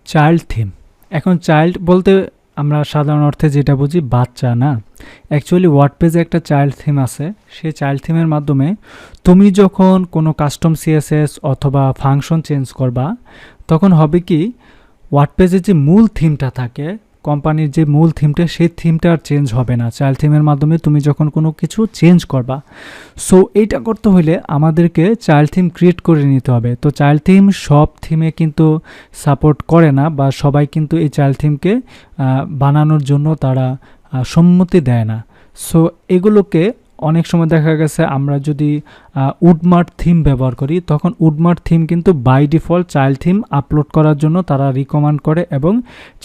Child theme. এখন child বলতে আমরা সাধারণ অর্থে যেটা বুঝি বাচ্চা না, অ্যাকচুয়ালি ওয়ার্ডপ্রেসে একটা চাইল্ড থিম আছে। সেই চাইল্ড থিমের মাধ্যমে তুমি যখন কোনো কাস্টম সিএসএস অথবা ফাংশন চেঞ্জ করবা, তখন হবে কি ওয়ার্ডপ্রেসের যে মূল থিমটা থাকে, কোম্পানির যে মূল থিমটা, সেই থিমটা আর চেঞ্জ হবে না চাইল্ড থিমের মাধ্যমে তুমি যখন কোনো কিছু চেঞ্জ করবা। সো এইটা করতে হলে আমাদেরকে চাইল্ড থিম ক্রিয়েট করে নিতে হবে। তো চাইল্ড থিম সব থিমে কিন্তু সাপোর্ট করে না, বা সবাই কিন্তু এই চাইল্ড থিমকে বানানোর জন্য তারা সম্মতি দেয় না। সো এগুলোকে অনেক সময় দেখা গেছে আমরা যদি উডমার্ট থিম ব্যবহার করি, তখন উডমার্ট থিম কিন্তু by default child theme upload করার জন্য তারা রিকমেন্ড করে এবং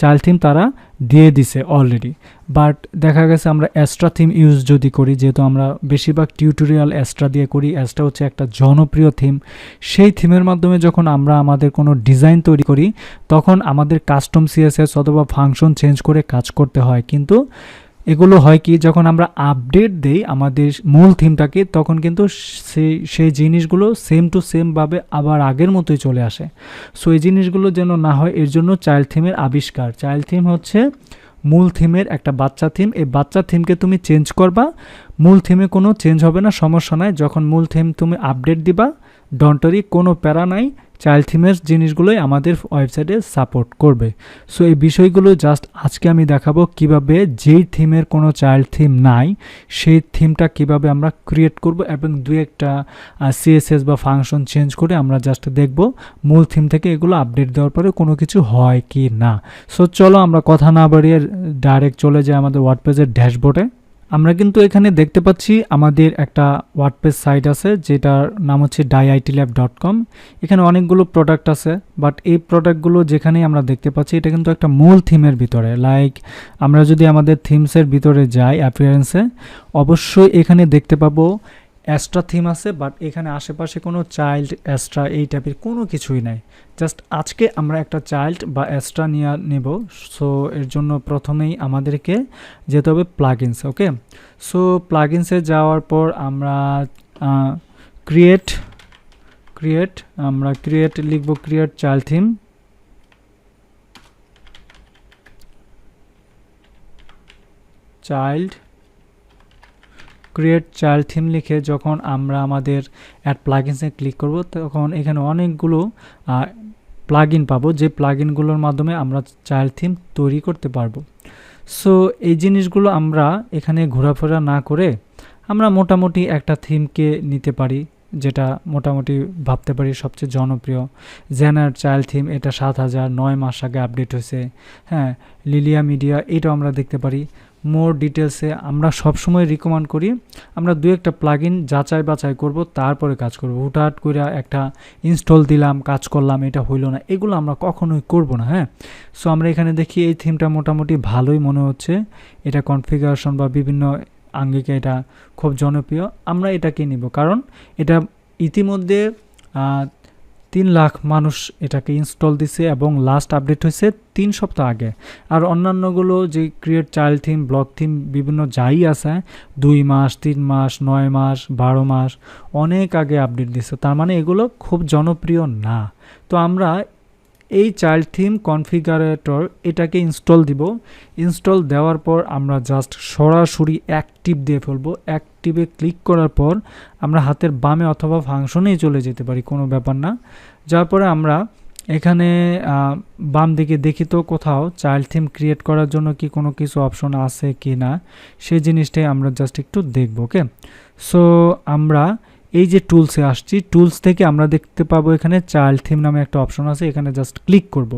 চাইল্ড থিম তারা দিয়ে দিছে অলরেডি। বাট দেখা গেছে আমরা অ্যাস্ট্রা থিম ইউজ যদি করি, যেহেতু আমরা বেশিরভাগ টিউটোরিয়াল অ্যাস্ট্রা দিয়ে করি, অ্যাস্ট্রা হচ্ছে একটা জনপ্রিয় থিম। সেই থিমের মাধ্যমে যখন আমরা আমাদের কোনো ডিজাইন তৈরি করি, তখন আমাদের কাস্টম সিএসএস অথবা ফাংশন চেঞ্জ করে কাজ করতে হয়। কিন্তু এগুলো হয় কি, যখন আমরা আপডেট দেই আমাদের মূল থিমটাকে, তখন কিন্তু সেই জিনিসগুলো সেম টু সেমভাবে আবার আগের মতোই চলে আসে। সো এই জিনিসগুলো যেন না হয়, এর জন্য চাইল্ড থিমের আবিষ্কার। চাইল্ড থিম হচ্ছে মূল থিমের একটা বাচ্চা থিম। এই বাচ্চা থিমকে তুমি চেঞ্জ করবা, মূল থিমে কোনো চেঞ্জ হবে না, সমস্যা নাই। যখন মূল থিম তুমি আপডেট দিবা, ডন্টরি, কোনো প্যারা নাই, চাইল্ড থিমের জিনিসগুলোই আমাদের ওয়েবসাইটে সাপোর্ট করবে। সো এই বিষয়গুলো জাস্ট আজকে আমি দেখাবো কিভাবে যেই থিমের কোনো চাইল্ড থিম নাই সেই থিমটা কিভাবে আমরা ক্রিয়েট করব, এবং দুই একটা সিএসএস বা ফাংশন চেঞ্জ করে আমরা জাস্ট দেখব মূল থিম থেকে এগুলো আপডেট দেওয়ার পরে কোনো কিছু হয় কি না। সো চলো আমরা কথা না বাড়িয়ে ডাইরেক্ট চলে যাই আমাদের ওয়ার্ডপ্রেসের ড্যাশবোর্ডে। আমরা কিন্তু এখানে দেখতে পাচ্ছি আমাদের একটা ওয়ার্ডপ্রেস সাইট আছে, যেটার নাম হচ্ছে dietlab.com। এখানে অনেকগুলো প্রোডাক্ট আছে, বাট এই প্রোডাক্টগুলো যেখানেই আমরা দেখতে পাচ্ছি এটা কিন্তু একটা মূল থিমের ভিতরে। লাইক আমরা যদি আমাদের থিমসের ভিতরে যাই অ্যাপিয়ারেন্সে, অবশ্যই এখানে দেখতে পাবো অ্যাস্ট্রা থিম আছে, বাট এখানে আশেপাশে কোনো চাইল্ড অ্যাস্ট্রা এই টাইপের কোনো কিছুই নাই। জাস্ট আজকে আমরা একটা চাইল্ড বা অ্যাস্ট্রা নিয়ে নেব। সো এর জন্য প্রথমেই আমাদেরকে যেতে হবে প্লাগইনসে। ওকে, সো প্লাগইনসে যাওয়ার পর আমরা ক্রিয়েট লিখব, create child theme. Create child theme লিখে যখন আমরা আমাদের অ্যাড প্লাগইনসে ক্লিক করব, তখন এখানে অনেকগুলো প্লাগইন পাবো, যে প্লাগইনগুলোর মাধ্যমে আমরা চাইল্ড থিম তৈরি করতে পারবো। সো এই জিনিসগুলো আমরা এখানে ঘোরাফেরা না করে আমরা মোটামুটি একটা থিমকে নিতে পারি, যেটা মোটামুটি ভাবতে পারি সবচেয়ে জনপ্রিয়। জেনার চাইল্ড থিম, এটা 7,009 মাস আগে আপডেট হয়েছে। হ্যাঁ, লিলিয়া মিডিয়া, এটাও আমরা দেখতে পারি। মোর ডিটেলসে আমরা সবসময় রিকমেন্ড করি আমরা দু একটা প্লাগইন যাচাই বাছাই করব, তারপরে কাজ করব। হুটহাট করে একটা ইনস্টল দিলাম, কাজ করলাম, এটা হইল না, এগুলো আমরা কখনোই করব না। হ্যাঁ, সো আমরা এখানে দেখি এই থিমটা মোটামুটি ভালোই মনে হচ্ছে, এটা কনফিগারেশন বা বিভিন্ন আঙ্গিকে এটা খুব জনপ্রিয়। আমরা এটাকে নিব, কারণ এটা ইতিমধ্যে 3 লাখ মানুষ এটাকে ইনস্টল দিছে এবং লাস্ট আপডেট হয়েছে 3 সপ্তাহ আগে। আর অন্যান্যগুলো যে create child theme, block theme, বিভিন্ন যাই আছে 2 মাস, 3 মাস, 9 মাস, 12 মাস অনেক আগে আপডেট দিছে, তার মানে এগুলো খুব জনপ্রিয় না। তো আমরা এই চাইল্ড থিম কনফিগারেটর এটাকে ইনস্টল দিব। ইনস্টল দেওয়ার পর আমরা জাস্ট সরাসরি অ্যাক্টিভ দিয়ে ফেলবো। অ্যাক্টিভে ক্লিক করার পর আমরা হাতের বামে অথবা ফাংশনেই চলে যেতে পারি, কোনো ব্যাপার না। যার পরে আমরা এখানে বাম দিকে দেখি তো কোথাও চাইল্ড থিম ক্রিয়েট করার জন্য কি কোনো কিছু অপশন আছে কি না, সেই জিনিসটাই আমরা জাস্ট একটু দেখব। ওকে, সো আমরা এই যে টুলসে আসছি, টুলস থেকে আমরা দেখতে পাবো এখানে চাইল্ড থিম নামে একটা অপশন আছে, এখানে জাস্ট ক্লিক করব।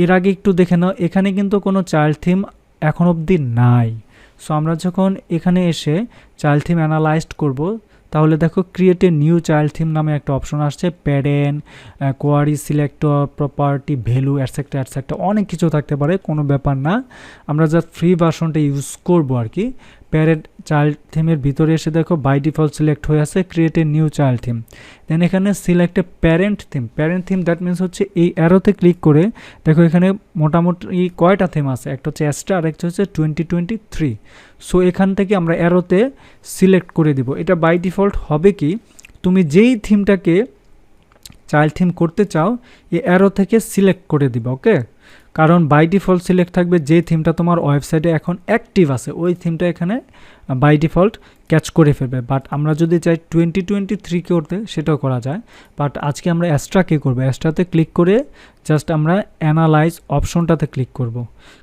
এর আগে একটু দেখে নাও, এখানে কিন্তু কোনো চাইল্ড থিম এখন অবধি নাই। সো আমরা যখন এখানে এসে চাইল্ড থিম অ্যানালাইজড করব, তাহলে দেখো create a new child theme নামে একটা অপশন আসছে, parent, query selector, property, value, etcetera etcetera, অনেক কিছু থাকতে পারে, কোনো ব্যাপার না। আমরা জাস্ট ফ্রি ভার্সনটা ইউজ করবো আর কি। প্যারেন্ট চাইল্ড থিমের ভিতরে এসে দেখো বাই ডিফল্ট সিলেক্ট হয়ে আছে create a new child theme. Then এখানে select a parent theme. Parent theme that means হচ্ছে এই অ্যারোতে ক্লিক করে দেখো এখানে মোটামুটি কয়টা থিম আছে, একটা হচ্ছে অ্যাস্ট্রা আর একটা হচ্ছে 2023। সো এখান থেকে আমরা অ্যারোতে সিলেক্ট করে দিব। এটা বাই ডিফল্ট হবে কি, তুমি যেই থিমটাকে চাইল্ড থিম করতে চাও এই অ্যারো থেকে সিলেক্ট করে দিবা। ওকে, কারণ বাই ডিফল্ট সিলেক্ট থাকবে যে থিমটা তোমার ওয়েবসাইটে এখন অ্যাক্টিভ আছে, ওই থিমটা এখানে বাই ডিফল্ট ক্যাচ করে ফেলবে। বাট আমরা যদি চাই 2023 করতে, সেটাও করা যায়। বাট আজকে আমরা অ্যাস্ট্রাকে করবো। অ্যাস্ট্রাতে ক্লিক করে জাস্ট আমরা অ্যানালাইজ অপশনটাতে ক্লিক করব।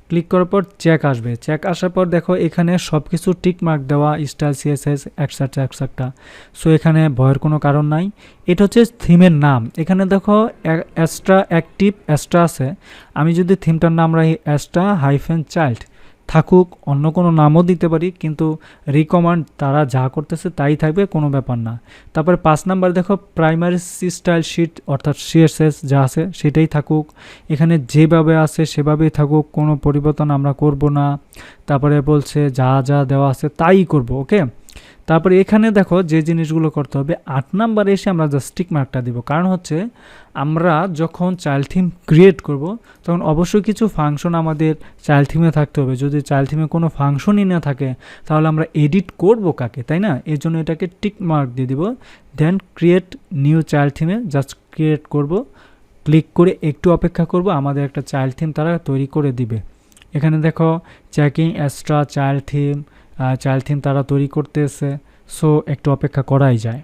ক্লিক করার পর চেক আসবে। চেক আসার পর দেখো এখানে সব কিছু টিক মার্ক দেওয়া, style, CSS, extra extra. So এখানে ভয়ের কোনো কারণ নাই। এটা হচ্ছে থিমের নাম। এখানে দেখো অ্যাস্ট্রা অ্যাক্টিভ অ্যাস্ট্রা আছে। আমি যদি থিমটার নাম রাখি অ্যাস্ট্রা -চাইল্ড, থাকুক, অন্য কোনো নামও দিতে পারি, কিন্তু রিকমান্ড তারা যা করতেছে তাই থাকবে, কোনো ব্যাপার না। তারপরে 5 নাম্বার দেখো প্রাইমারি স্টাইল শিট অর্থাৎ সিএসএস যা আছে সেটাই থাকুক, এখানে যেভাবে আছে সেভাবেই থাকুক, কোনো পরিবর্তন আমরা করব না। তারপরে বলছে যা যা দেওয়া আছে তাই করব, ওকে। তারপরে এখানে দেখো যে জিনিসগুলো করতে হবে, 8 নাম্বারে এসে আমরা জাস্ট টিক মার্কটা দিব। কারণ হচ্ছে আমরা যখন চাইল্ড থিম ক্রিয়েট করব তখন অবশ্যই কিছু ফাংশন আমাদের চাইল্ড থিমে থাকতে হবে। যদি চাইল্ড থিমে কোনো ফাংশনই না থাকে তাহলে আমরা এডিট করব কাকে, তাই না? এর জন্য এটাকে টিক মার্ক দিয়ে দিব। দেন ক্রিয়েট নিউ চাইল্ড থিমে জাস্ট ক্রিয়েট করব, ক্লিক করে একটু অপেক্ষা করব, আমাদের একটা চাইল্ড থিম তারা তৈরি করে দিবে। এখানে দেখো চেকিং এক্সট্রা চাইল্ড থিম তারা তৈরি করতেছে। সো একটু অপেক্ষা করাই যায়।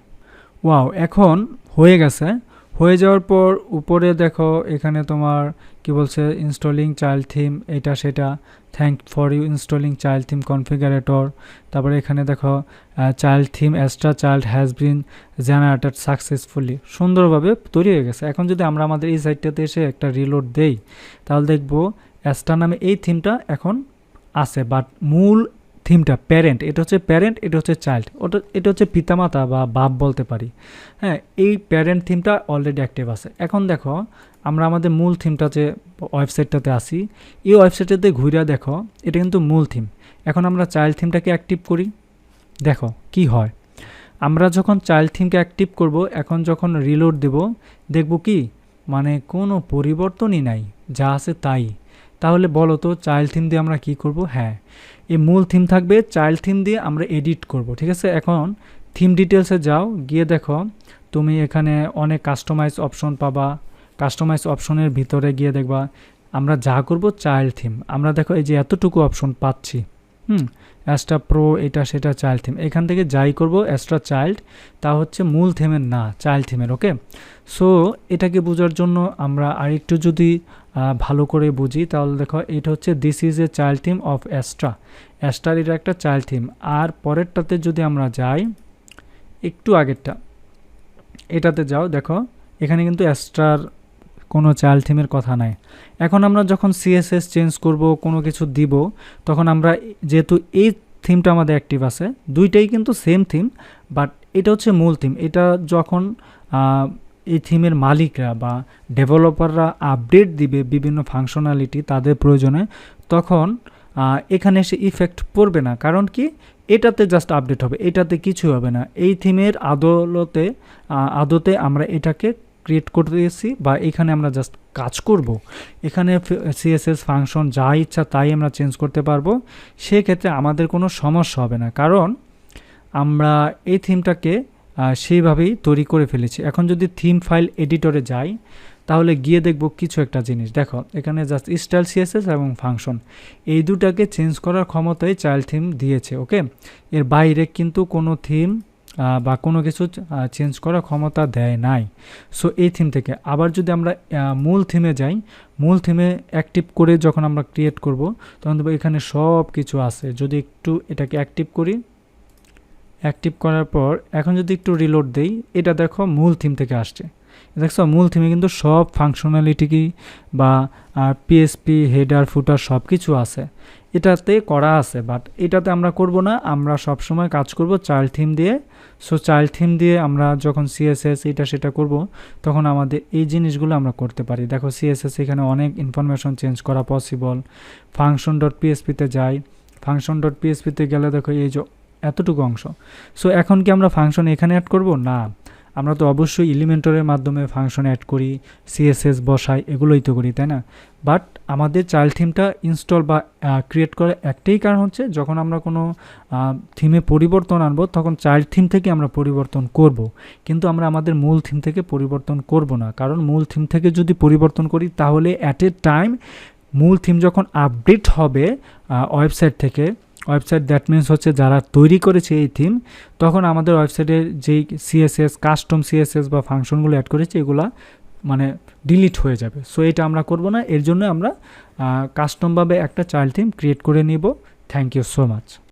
ওয়াও, এখন হয়ে গেছে। হয়ে যাওয়ার পর উপরে দেখো এখানে তোমার কি বলছে, ইনস্টলিং চাইল্ড থিম, এটা সেটা, thank for you installing child theme configurator. তারপরে এখানে দেখো child theme extra child has been generated successfully, সুন্দরভাবে তৈরি হয়ে গেছে। এখন যদি আমরা আমাদের এই সাইটটাতে এসে একটা রিলোড দেই তাহলে দেখবো অ্যাস্ট্রা নামে এই থিমটা এখন আছে। বাট মূল থিমটা প্যারেন্ট, এটা হচ্ছে প্যারেন্ট, এটা হচ্ছে চাইল্ড, এটা হচ্ছে পিতামাতা বা বাপ বলতে পারি। হ্যাঁ, এই প্যারেন্ট থিমটা অলরেডি অ্যাক্টিভ আছে। এখন দেখো আমরা আমাদের মূল থিমটা যে ওয়েবসাইটটাতে আসি, এই ওয়েবসাইটটাতে ঘুরে দেখো এটা কিন্তু মূল থিম। এখন আমরা চাইল্ড থিমটাকে অ্যাক্টিভ করি, দেখো কি হয়। আমরা যখন চাইল্ড থিমকে অ্যাক্টিভ করব, এখন যখন রিলোড দেব দেখব কি, মানে কোনো পরিবর্তনই নাই, যা আছে তাই। তাহলে বলো তো চাইল্ড থিম দিয়ে আমরা কি করব? হ্যাঁ, এই মূল থিম থাকবে, চাইল্ড থিম দিয়ে আমরা এডিট করব, ঠিক আছে। এখন থিম ডিটেলসে যাও, গিয়ে দেখো তুমি এখানে অনেক কাস্টমাইজ অপশন পাবা। কাস্টমাইজ অপশনের ভিতরে গিয়ে দেখবা আমরা যা করব চাইল্ড থিম, আমরা দেখো এই যে এতটুকু অপশন পাচ্ছি। অ্যাস্ট্রা প্রো, এটা সেটা চাইল্ড থিম, এখান থেকে যাই করব অ্যাস্ট্রা চাইল্ড, তা হচ্ছে মূল থিমের না, চাইল্ড থিমের, ওকে। সো এটাকে বোঝার জন্য আমরা আরেকটু যদি ভালো করে বুঝি তাহলে দেখো এটা হচ্ছে this is a child theme of অ্যাস্ট্রার এটা একটা চাইল্ড থিম। আর পরেরটাতে যদি আমরা যাই, একটু আগেরটা এটাতে যাও, দেখো এখানে কিন্তু অ্যাস্ট্রার কোনো চাইল্ড থিমের কথা নাই। এখন আমরা যখন সিএসএস চেঞ্জ করব, কোনো কিছু দিব, তখন আমরা যেহেতু এই থিমটা আমাদের অ্যাক্টিভ আছে, দুইটাই কিন্তু সেম থিম, বাট এটা হচ্ছে মূল থিম। এটা যখন এই থিমের মালিকরা বা ডেভেলপাররা আপডেট দিবে বিভিন্ন ফাংশনালিটি তাদের প্রয়োজনে, তখন এখানে এসে ইফেক্ট পড়বে না। কারণ কি, এটাতে জাস্ট আপডেট হবে, এটাতে কিছু হবে না। এই থিমের আদতে আমরা এটাকে ক্রিয়েট করতেছি বা এখানে আমরা জাস্ট কাজ করব। এখানে সিএসএস ফাংশন যা ইচ্ছা তাই আমরা চেঞ্জ করতে পারবো, সেক্ষেত্রে আমাদের কোনো সমস্যা হবে না, কারণ আমরা এই থিমটাকে সেইভাবেই তৈরি করে ফেলেছি। এখন যদি থিম ফাইল এডিটরে যাই তাহলে গিয়ে দেখব কিছু একটা জিনিস, দেখো এখানে জাস্ট স্টাইল সিএসএস এবং ফাংশন এই দুটাকে চেঞ্জ করার ক্ষমতাই চাইল্ড থিম দিয়েছে, ওকে। এর বাইরে কিন্তু কোনো থিম বা কোনো কিছু চেঞ্জ করার ক্ষমতা দেয় নাই। সো এই থিম থেকে আবার যদি আমরা মূল থিমে যাই, মূল থিমে অ্যাক্টিভ করে যখন আমরা ক্রিয়েট করব তখন দেখব এখানে সব কিছু আছে। যদি একটু এটাকে অ্যাক্টিভ করি, অ্যাক্টিভ করার পর এখন যদি একটু রিলোড দেই, এটা দেখো মূল থিম থেকে আসছে। দেখছো মূল থিমে কিন্তু সব ফাংশনালিটি কি বা পিএসপি হেডার ফুটার সব কিছু আছে, এটাতে করা আছে। বাট এটাতে আমরা করব না, আমরা সব সময় কাজ করব চাইল্ড থিম দিয়ে। সো চাইল্ড থিম দিয়ে আমরা যখন সিএসএস এটা সেটা করব তখন আমাদের এই জিনিসগুলো আমরা করতে পারি। দেখো সিএসএস এখানে অনেক ইনফরমেশন চেঞ্জ করা পসিবল। ফাংশন ডট পিএসপিতে যাই, ফাংশন ডট পিএসপিতে গেলে দেখো এই যে এতটুকু অংশ। সো এখন কি আমরা ফাংশন এখানে অ্যাড করব? না, আমরা তো অবশ্যই এলিমেন্টরের মাধ্যমে ফাংশন অ্যাড করি, সিএসএস বসাই, এগুলোই তো করি, তাই না? বাট আমাদের চাইল্ড থিমটা ইনস্টল বা ক্রিয়েট করার একটাই কারণ হচ্ছে যখন আমরা কোনো থিমে পরিবর্তন আনবো তখন চাইল্ড থিম থেকে আমরা পরিবর্তন করব, কিন্তু আমরা আমাদের মূল থিম থেকে পরিবর্তন করব না। কারণ মূল থিম থেকে যদি পরিবর্তন করি তাহলে অ্যাট এ টাইম মূল থিম যখন আপডেট হবে ওয়েবসাইট থেকে, ওয়েবসাইট দ্যাট মিনস হচ্ছে যারা তৈরি করেছে এই থিম, তখন আমাদের ওয়েবসাইটের যেই সিএসএস, কাস্টম সিএসএস বা ফাংশনগুলো অ্যাড করেছে এগুলা মানে ডিলিট হয়ে যাবে। সো এটা আমরা করব না, এর জন্য আমরা কাস্টমভাবে একটা চাইল্ড থিম ক্রিয়েট করে নিব। Thank you so much.